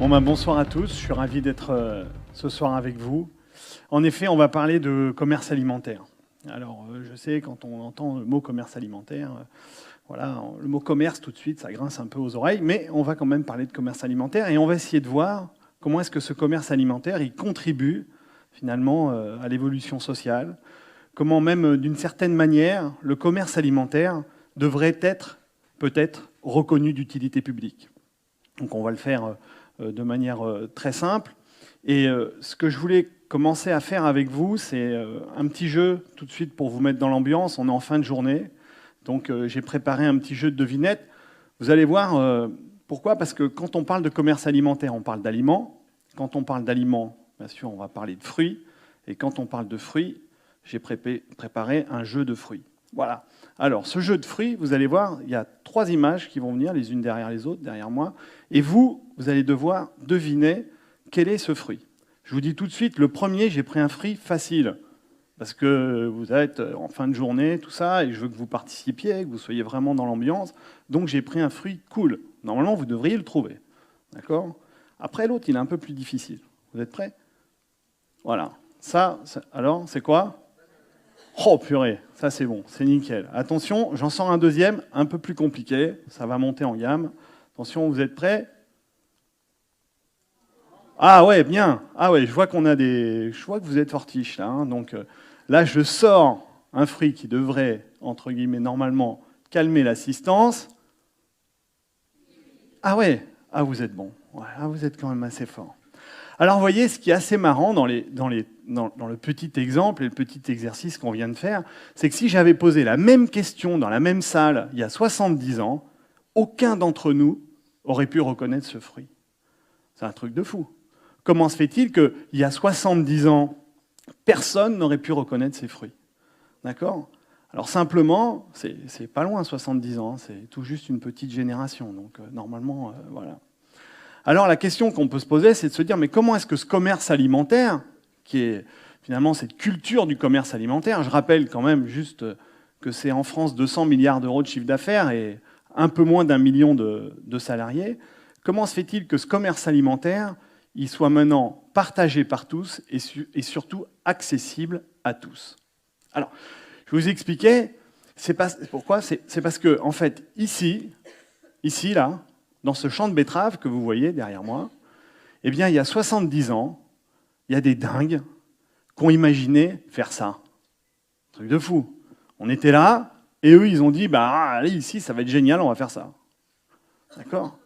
Bon ben, bonsoir à tous, je suis ravi d'être ce soir avec vous. En effet, on va parler de commerce alimentaire. Alors, je sais, quand on entend le mot commerce alimentaire, voilà, le mot commerce, tout de suite, ça grince un peu aux oreilles, mais on va quand même parler de commerce alimentaire et on va essayer de voir comment est-ce que ce commerce alimentaire, il contribue finalement à l'évolution sociale, comment même, d'une certaine manière, le commerce alimentaire devrait être, peut-être, reconnu d'utilité publique. Donc on va le faire de manière très simple. Et ce que je voulais commencer à faire avec vous, c'est un petit jeu tout de suite pour vous mettre dans l'ambiance. On est en fin de journée, donc j'ai préparé un petit jeu de devinette. Vous allez voir pourquoi, parce que quand on parle de commerce alimentaire, on parle d'aliments. Quand on parle d'aliments, bien sûr, on va parler de fruits. Et quand on parle de fruits, j'ai préparé un jeu de fruits. Voilà. Alors, ce jeu de fruits, vous allez voir, il y a 3 images qui vont venir, les unes derrière les autres, derrière moi. Et vous allez devoir deviner quel est ce fruit. Je vous dis tout de suite, le premier, j'ai pris un fruit facile. Parce que vous êtes en fin de journée, tout ça, et je veux que vous participiez, que vous soyez vraiment dans l'ambiance. Donc, j'ai pris un fruit cool. Normalement, vous devriez le trouver. D'accord ? Après, l'autre, il est un peu plus difficile. Vous êtes prêts ? Voilà. Ça, alors, c'est quoi ? Oh purée, ça c'est bon, c'est nickel. Attention, j'en sors un deuxième, un peu plus compliqué, ça va monter en gamme. Attention, vous êtes prêts ? Ah ouais, bien. Ah ouais, je vois que vous êtes fortiche là. Donc là, je sors un fruit qui devrait, entre guillemets, normalement, calmer l'assistance. Ah ouais, ah vous êtes bon. Ouais, ah, vous êtes quand même assez fort. Alors, vous voyez, ce qui est assez marrant dans le petit exemple et le petit exercice qu'on vient de faire, c'est que si j'avais posé la même question dans la même salle il y a 70 ans, aucun d'entre nous aurait pu reconnaître ce fruit. C'est un truc de fou. Comment se fait-il qu'il y a 70 ans, personne n'aurait pu reconnaître ces fruits ? D'accord ? Alors simplement, c'est pas loin 70 ans, c'est tout juste une petite génération. Donc normalement, voilà. Alors la question qu'on peut se poser, c'est de se dire, mais comment est-ce que ce commerce alimentaire, qui est finalement cette culture du commerce alimentaire, je rappelle quand même juste que c'est en France 200 milliards d'euros de chiffre d'affaires et un peu moins d'1 million de salariés, comment se fait-il que ce commerce alimentaire, il soit maintenant partagé par tous et surtout accessible à tous ? Alors, je vais vous expliquer, pourquoi, c'est parce que, en fait, ici, là, dans ce champ de betteraves que vous voyez derrière moi, eh bien, il y a 70 ans, il y a des dingues qui ont imaginé faire ça. Un truc de fou. On était là, et eux, ils ont dit, bah, allez, ici, ça va être génial, on va faire ça. D'accord ?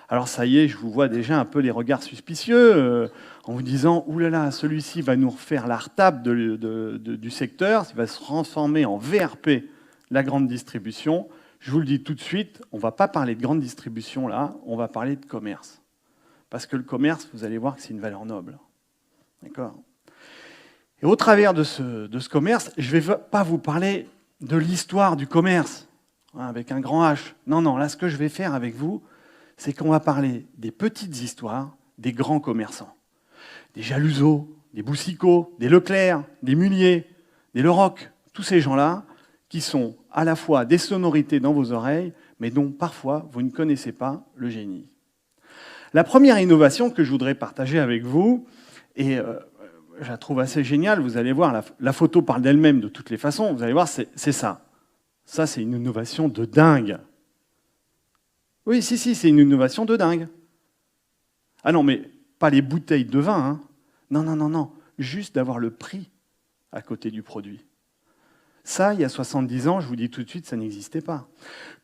Alors, ça y est, je vous vois déjà un peu les regards suspicieux, en vous disant, oulala, celui-ci va nous refaire la retape du secteur, il va se transformer en VRP, la grande distribution. Je vous le dis tout de suite, on ne va pas parler de grande distribution là, on va parler de commerce. Parce que le commerce, vous allez voir que c'est une valeur noble. D'accord ? Et au travers de ce commerce, je ne vais pas vous parler de l'histoire du commerce, avec un grand H. Non, non, là, ce que je vais faire avec vous, c'est qu'on va parler des petites histoires des grands commerçants. Des Jaluseau, des Boussicot, des Leclerc, des Mullier, des Leroc, tous ces gens-là, qui sont à la fois des sonorités dans vos oreilles, mais dont parfois vous ne connaissez pas le génie. La première innovation que je voudrais partager avec vous, et je la trouve assez géniale, vous allez voir, la photo parle d'elle-même de toutes les façons, vous allez voir, c'est ça. Ça, c'est une innovation de dingue. Oui, si, c'est une innovation de dingue. Ah non, mais pas les bouteilles de vin, hein. Non, juste d'avoir le prix à côté du produit. Ça, il y a 70 ans, je vous dis tout de suite, ça n'existait pas.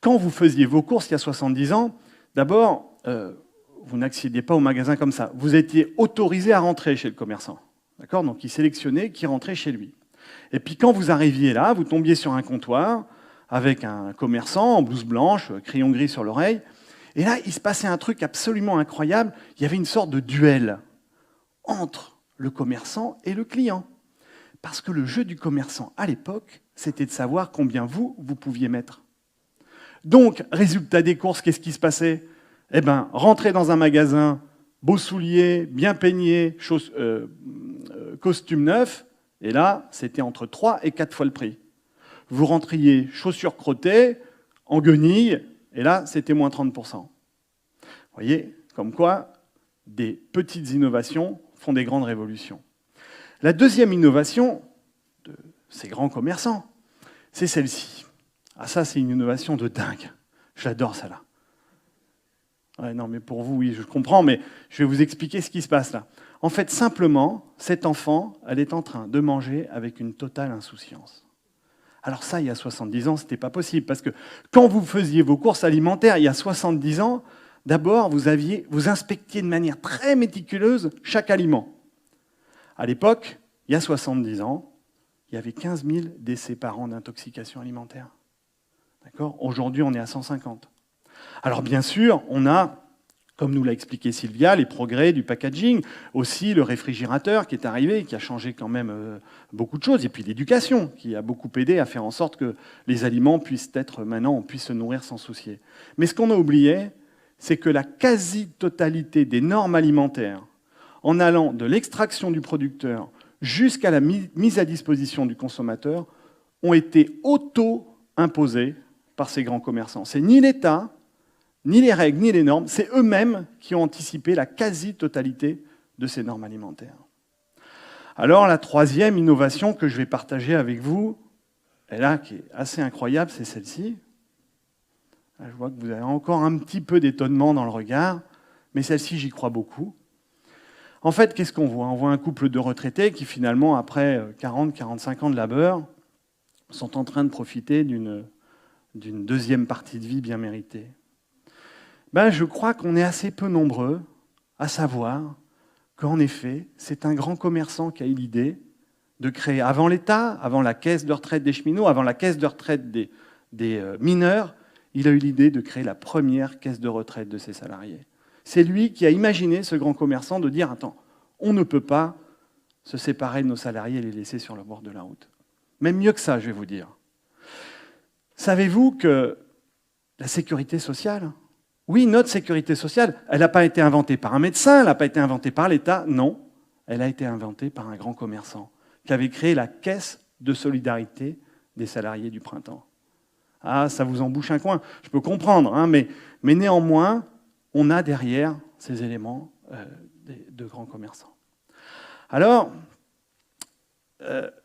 Quand vous faisiez vos courses il y a 70 ans, d'abord, vous n'accédiez pas au magasin comme ça. Vous étiez autorisé à rentrer chez le commerçant. D'accord ? Donc, il sélectionnait qui rentrait chez lui. Et puis, quand vous arriviez là, vous tombiez sur un comptoir avec un commerçant en blouse blanche, crayon gris sur l'oreille. Et là, il se passait un truc absolument incroyable. Il y avait une sorte de duel entre le commerçant et le client. Parce que le jeu du commerçant, à l'époque, c'était de savoir combien vous pouviez mettre. Donc, résultat des courses, qu'est-ce qui se passait ? Eh bien, rentrer dans un magasin, beaux souliers, bien peignés, costume neuf, et là, c'était entre 3 et 4 fois le prix. Vous rentriez chaussures crottées, en guenilles, et là, c'était moins 30%. Vous voyez, comme quoi, des petites innovations font des grandes révolutions. La deuxième innovation de ces grands commerçants, c'est celle-ci. Ah ça, c'est une innovation de dingue. J'adore celle-là. Ouais, non, mais pour vous, oui, je comprends, mais je vais vous expliquer ce qui se passe là. En fait, simplement, cet enfant, elle est en train de manger avec une totale insouciance. Alors ça, il y a 70 ans, ce n'était pas possible, parce que quand vous faisiez vos courses alimentaires, il y a 70 ans, d'abord, vous inspectiez de manière très méticuleuse chaque aliment. À l'époque, il y a 70 ans, il y avait 15 000 décès par an d'intoxication alimentaire. D'accord ? Aujourd'hui, on est à 150. Alors bien sûr, on a, comme nous l'a expliqué Sylvia, les progrès du packaging, aussi le réfrigérateur qui est arrivé, qui a changé quand même beaucoup de choses, et puis l'éducation, qui a beaucoup aidé à faire en sorte que les aliments puissent être, maintenant, on puisse se nourrir sans soucier. Mais ce qu'on a oublié, c'est que la quasi-totalité des normes alimentaires, en allant de l'extraction du producteur jusqu'à la mise à disposition du consommateur, ont été auto-imposées par ces grands commerçants. C'est ni l'État, ni les règles, ni les normes, c'est eux-mêmes qui ont anticipé la quasi-totalité de ces normes alimentaires. Alors la troisième innovation que je vais partager avec vous, et là qui est assez incroyable, c'est celle-ci. Je vois que vous avez encore un petit peu d'étonnement dans le regard, mais celle-ci, j'y crois beaucoup. En fait, qu'est-ce qu'on voit ? On voit un couple de retraités qui, finalement, après 40-45 ans de labeur, sont en train de profiter d'une deuxième partie de vie bien méritée. Je crois qu'on est assez peu nombreux à savoir qu'en effet, c'est un grand commerçant qui a eu l'idée de créer, avant l'État, avant la caisse de retraite des cheminots, avant la caisse de retraite des mineurs, il a eu l'idée de créer la première caisse de retraite de ses salariés. C'est lui qui a imaginé, ce grand commerçant, de dire « Attends, on ne peut pas se séparer de nos salariés et les laisser sur le bord de la route. » Même mieux que ça, je vais vous dire. Savez-vous que la sécurité sociale, oui, notre sécurité sociale, elle n'a pas été inventée par un médecin, elle n'a pas été inventée par l'État, non. Elle a été inventée par un grand commerçant qui avait créé la caisse de solidarité des salariés du printemps. Ah, ça vous embouche un coin, je peux comprendre, hein, mais néanmoins, on a derrière ces éléments de grands commerçants. Alors,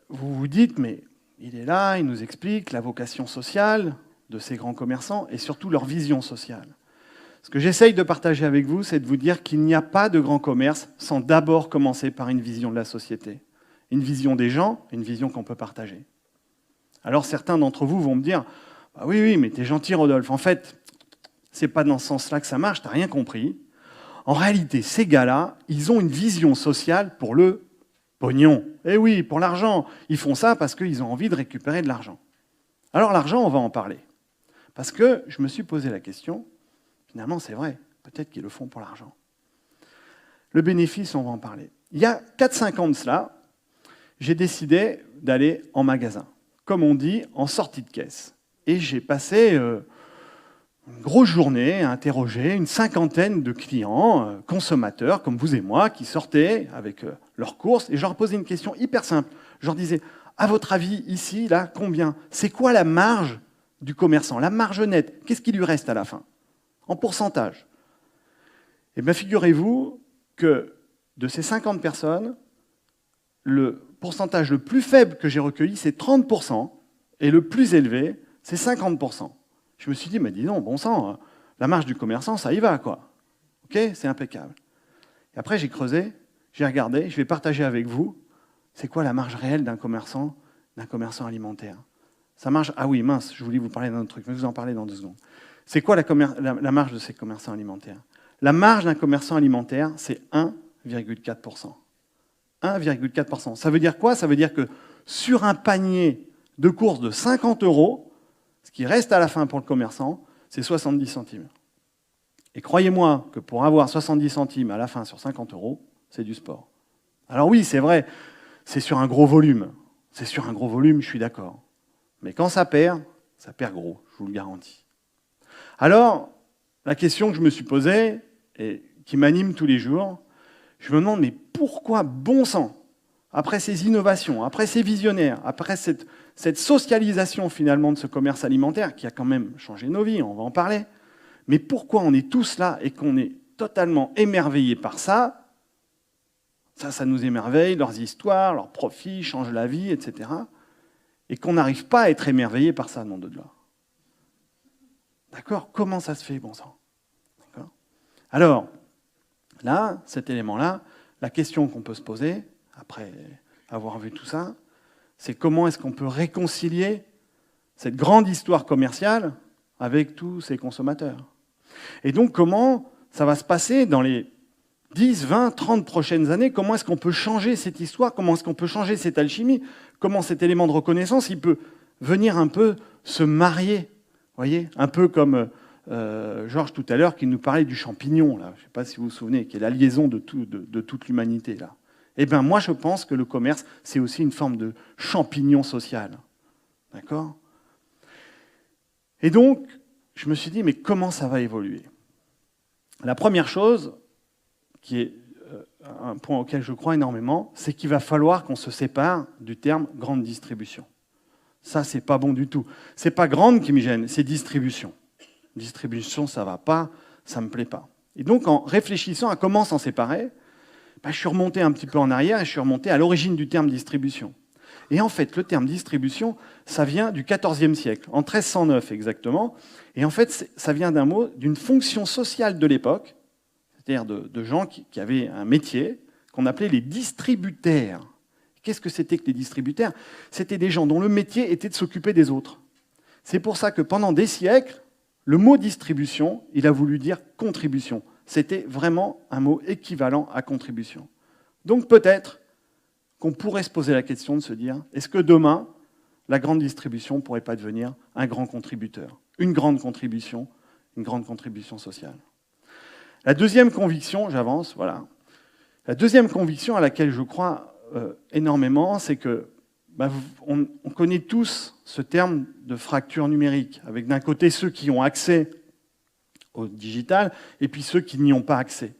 vous vous dites, mais il est là, il nous explique la vocation sociale de ces grands commerçants et surtout leur vision sociale. Ce que j'essaye de partager avec vous, c'est de vous dire qu'il n'y a pas de grand commerce sans d'abord commencer par une vision de la société, une vision des gens, une vision qu'on peut partager. Alors certains d'entre vous vont me dire « Oui, mais t'es gentil Rodolphe, en fait, c'est pas dans ce sens-là que ça marche, t'as rien compris. » En réalité, ces gars-là, ils ont une vision sociale pour le pognon. Eh oui, pour l'argent. Ils font ça parce qu'ils ont envie de récupérer de l'argent. Alors l'argent, on va en parler. Parce que je me suis posé la question, finalement c'est vrai, peut-être qu'ils le font pour l'argent. Le bénéfice, on va en parler. Il y a 4-5 ans de cela, j'ai décidé d'aller en magasin, comme on dit, en sortie de caisse. Et j'ai passé une grosse journée à interroger une cinquantaine de clients, consommateurs, comme vous et moi, qui sortaient avec leurs courses, et je leur posais une question hyper simple. Je leur disais, à votre avis, ici, là, combien ? C'est quoi la marge du commerçant, la marge nette? Qu'est-ce qui lui reste à la fin, en pourcentage? Eh bien, figurez-vous que de ces 50 personnes, le pourcentage le plus faible que j'ai recueilli, c'est 30%, et le plus élevé, c'est 50%. Je me suis dit, mais dis donc, bon sang, la marge du commerçant, ça y va, quoi. OK, c'est impeccable. Et après, j'ai creusé, j'ai regardé, je vais partager avec vous, c'est quoi la marge réelle d'un commerçant alimentaire? Ça marche. Ah oui, mince, je voulais vous parler d'un autre truc, mais je vais vous en parler dans 2 secondes. C'est quoi la marge de ces commerçants alimentaires? La marge d'un commerçant alimentaire, c'est 1,4%. 1,4%. Ça veut dire quoi? Ça veut dire que sur un panier de courses de 50 €, ce qui reste à la fin pour le commerçant, c'est 70 centimes. Et croyez-moi que pour avoir 70 centimes à la fin sur 50 €, c'est du sport. Alors oui, c'est vrai, c'est sur un gros volume. C'est sur un gros volume, je suis d'accord. Mais quand ça perd gros, je vous le garantis. Alors, la question que je me suis posée, et qui m'anime tous les jours, je me demande, mais pourquoi, bon sang, après ces innovations, après ces visionnaires, après cette socialisation finalement de ce commerce alimentaire, qui a quand même changé nos vies, on va en parler, mais pourquoi on est tous là et qu'on est totalement émerveillés par ça. Ça nous émerveille, leurs histoires, leurs profits, changent la vie, etc. Et qu'on n'arrive pas à être émerveillé par ça, nom de Dieu. D'accord? Comment ça se fait, bon sang? D'accord? Alors, là, cet élément-là, la question qu'on peut se poser, après avoir vu tout ça, c'est comment est-ce qu'on peut réconcilier cette grande histoire commerciale avec tous ces consommateurs. Et donc, comment ça va se passer dans les 10, 20, 30 prochaines années? Comment est-ce qu'on peut changer cette histoire? Comment est-ce qu'on peut changer cette alchimie? Comment cet élément de reconnaissance, il peut venir un peu se marier? Vous voyez, un peu comme Georges tout à l'heure qui nous parlait du champignon, là. Je ne sais pas si vous vous souvenez, qui est la liaison de toute l'humanité, là. Eh bien, moi, je pense que le commerce, c'est aussi une forme de champignon social. D'accord? Et donc, je me suis dit, mais comment ça va évoluer? La première chose, qui est un point auquel je crois énormément, c'est qu'il va falloir qu'on se sépare du terme grande distribution. Ça, c'est pas bon du tout. C'est pas grande qui me gêne, c'est distribution. Distribution, ça va pas, ça me plaît pas. Et donc, en réfléchissant à comment s'en séparer, je suis remonté un petit peu en arrière et je suis remonté à l'origine du terme distribution. Et en fait, le terme distribution, ça vient du XIVe siècle, en 1309 exactement. Et en fait, ça vient d'un mot, d'une fonction sociale de l'époque, c'est-à-dire de gens qui avaient un métier qu'on appelait les distributaires. Qu'est-ce que c'était que les distributaires? C'était des gens dont le métier était de s'occuper des autres. C'est pour ça que pendant des siècles, le mot distribution, il a voulu dire contribution. C'était vraiment un mot équivalent à contribution. Donc peut-être qu'on pourrait se poser la question de se dire, est-ce que demain, la grande distribution ne pourrait pas devenir un grand contributeur, une grande contribution sociale? La deuxième conviction, j'avance, voilà. La deuxième conviction à laquelle je crois énormément, c'est que on connaît tous ce terme de fracture numérique, avec d'un côté ceux qui ont accès au digital et puis ceux qui n'y ont pas accès.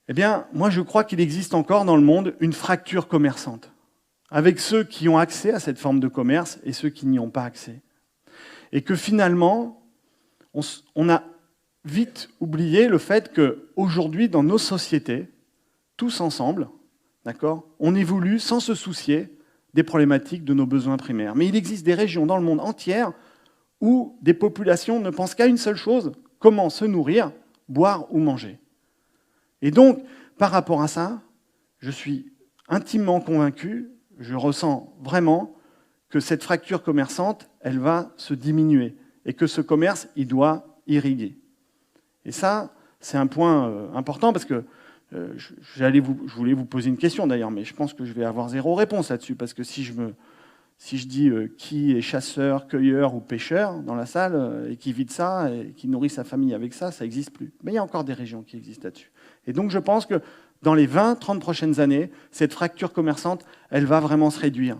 Eh bien, moi je crois qu'il existe encore dans le monde une fracture commerçante, avec ceux qui ont accès à cette forme de commerce et ceux qui n'y ont pas accès. Et que finalement, on a vite oublié le fait qu'aujourd'hui, dans nos sociétés, tous ensemble, d'accord, on évolue sans se soucier des problématiques de nos besoins primaires. Mais il existe des régions dans le monde entier où des populations ne pensent qu'à une seule chose, comment se nourrir, boire ou manger. Et donc, par rapport à ça, je suis intimement convaincu, je ressens vraiment que cette fracture commerçante, elle va se diminuer et que ce commerce, il doit irriguer. Et ça, c'est un point important parce que je voulais vous poser une question d'ailleurs, mais je pense que je vais avoir zéro réponse là-dessus parce que si je dis qui est chasseur, cueilleur ou pêcheur dans la salle et qui vit de ça et qui nourrit sa famille avec ça, ça n'existe plus. Mais il y a encore des régions qui existent là-dessus. Et donc je pense que dans les 20-30 prochaines années, cette fracture commerçante, elle va vraiment se réduire.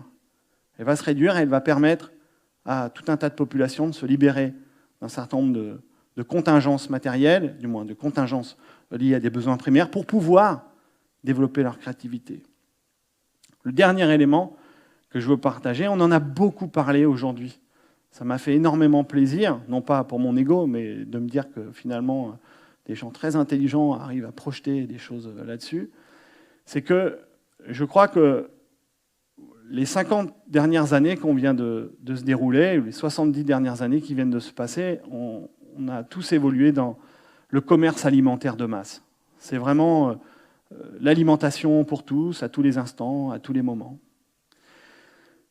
Elle va se réduire et elle va permettre à tout un tas de populations de se libérer d'un certain nombre de contingences matérielles, du moins de contingences liées à des besoins primaires, pour pouvoir développer leur créativité. Le dernier élément que je veux partager, on en a beaucoup parlé aujourd'hui. Ça m'a fait énormément plaisir, non pas pour mon ego, mais de me dire que finalement, des gens très intelligents arrivent à projeter des choses là-dessus. C'est que je crois que les 50 dernières années qu'on vient de se dérouler, les 70 dernières années qui viennent de se passer, on a tous évolué dans le commerce alimentaire de masse. C'est vraiment l'alimentation pour tous, à tous les instants, à tous les moments.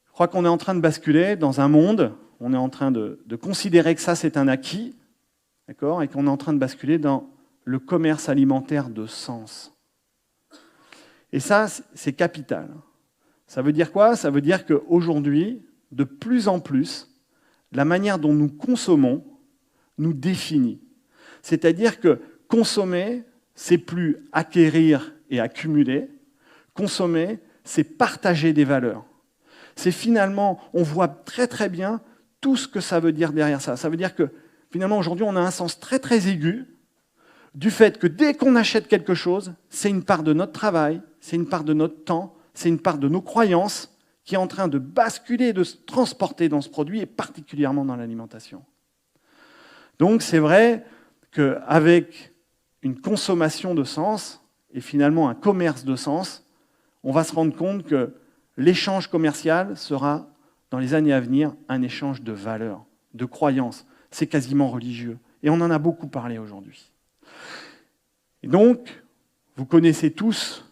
Je crois qu'on est en train de basculer dans un monde, on est en train de considérer que ça c'est un acquis, d'accord, et qu'on est en train de basculer dans le commerce alimentaire de sens. Et ça, c'est capital. Ça veut dire quoi? Ça veut dire qu'aujourd'hui, de plus en plus, la manière dont nous consommons nous définit. C'est-à-dire que consommer, c'est plus acquérir et accumuler. Consommer, c'est partager des valeurs. C'est finalement, on voit très très bien tout ce que ça veut dire derrière ça. Ça veut dire que finalement aujourd'hui on a un sens très très aigu du fait que dès qu'on achète quelque chose, c'est une part de notre travail, c'est une part de notre temps, c'est une part de nos croyances qui est en train de basculer, de se transporter dans ce produit et particulièrement dans l'alimentation. Donc c'est vrai qu'avec une consommation de sens et finalement un commerce de sens, on va se rendre compte que l'échange commercial sera, dans les années à venir, un échange de valeurs, de croyances. C'est quasiment religieux. Et on en a beaucoup parlé aujourd'hui. Et donc, vous connaissez tous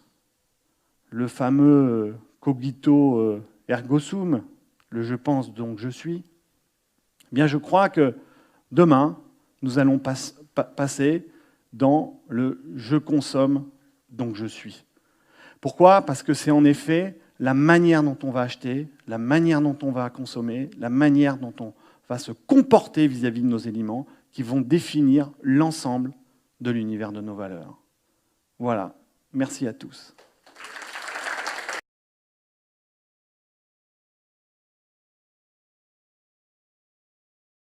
le fameux cogito ergo sum, le je pense donc je suis. Eh bien, je crois que demain, nous allons passer dans le je consomme donc je suis. Pourquoi ? Parce que c'est en effet la manière dont on va acheter, la manière dont on va consommer, la manière dont on va se comporter vis-à-vis de nos éléments qui vont définir l'ensemble de l'univers de nos valeurs. Voilà. Merci à tous.